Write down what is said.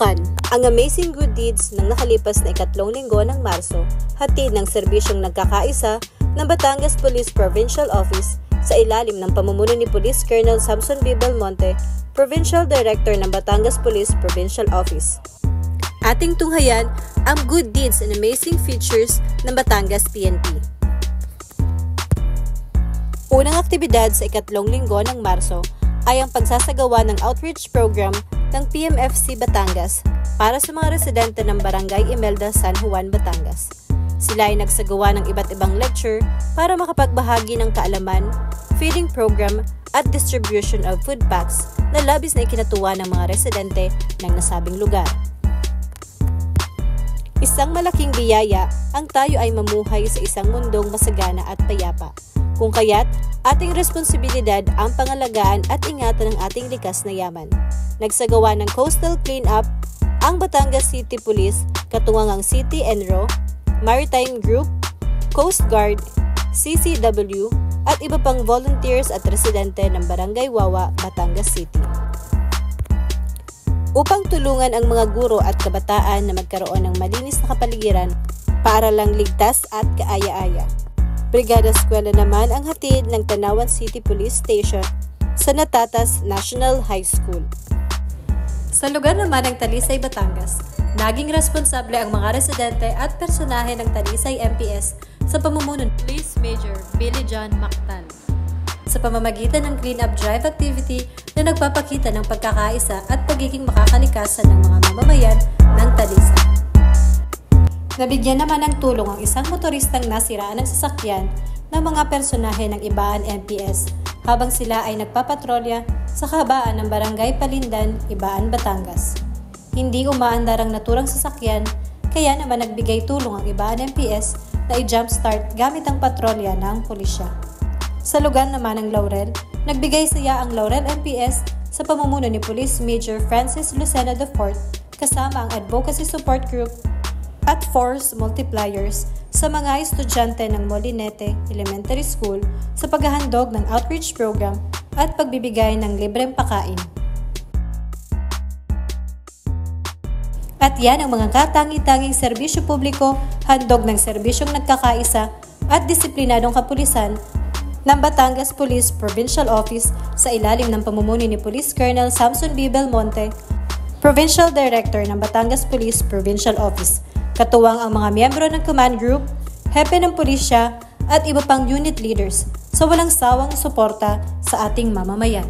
Tutukan ang amazing good deeds ng nakalipas na ikatlong linggo ng Marso, hatid ng serbisyong nagkakaisa ng Batangas Police Provincial Office sa ilalim ng pamumuno ni Police Colonel Samson B. Belmonte, Provincial Director ng Batangas Police Provincial Office. Ating tunghayan ang good deeds and amazing features ng Batangas PNP. Unang aktibidad sa ikatlong linggo ng Marso ay ang pagsasagawa ng outreach program ng PMFC Batangas para sa mga residente ng Barangay Imelda, San Juan, Batangas. Sila ay nagsagawa ng iba't ibang lecture para makapagbahagi ng kaalaman, feeding program at distribution of food packs na labis na ikinatuwa ng mga residente ng nasabing lugar. Isang malaking biyaya ang tayo ay mamuhay sa isang mundong masagana at payapa. Kung kaya't, ating responsibilidad ang pangalagaan at ingatan ng ating likas na yaman. Nagsagawa ng coastal cleanup ang Batangas City Police, katuwangang City Enro, Maritime Group, Coast Guard, CCW, at iba pang volunteers at residente ng Barangay Wawa, Batangas City. Upang tulungan ang mga guro at kabataan na magkaroon ng malinis na kapaligiran, paaralang ligtas at kaaya-aya. Brigada Eskwela naman ang hatid ng Tanawan City Police Station sa Natatas National High School. Sa lugar naman ng Talisay, Batangas, naging responsable ang mga residente at personahe ng Talisay MPS sa pamumuno ni Police Major Billy John Mactan sa pamamagitan ng clean-up drive activity na nagpapakita ng pagkakaisa at pagiging makakalikasan ng mga mamamayan ng Talisay. Nabigyan naman ng tulong ang isang motoristang nasiraan ng sasakyan ng mga personahe ng Ibaan MPS habang sila ay nagpapatrolya sa kahabaan ng Barangay Palindan, Ibaan, Batangas. Hindi umaandar ang naturang sasakyan, kaya naman nagbigay tulong ang Ibaan MPS na i-jumpstart gamit ang patrolya ng pulisya. Sa lugar naman ng Laurel, nagbigay saya ang Laurel MPS sa pamumuno ni Police Major Francis Lucena IV kasama ang Advocacy Support Group at Force Multipliers sa mga estudyante ng Molinete Elementary School sa paghahandog ng outreach program at pagbibigay ng libreng pakain. At yan ang mga katangi-tanging serbisyo publiko, handog ng serbisyong nagkakaisa at disiplinadong kapulisan ng Batangas Police Provincial Office sa ilalim ng pamumuno ni Police Colonel Samson B. Belmonte, Provincial Director ng Batangas Police Provincial Office. Katuwang ang mga miyembro ng command group, hepe ng pulisya at iba pang unit leaders sa walang sawang suporta sa ating mamamayan.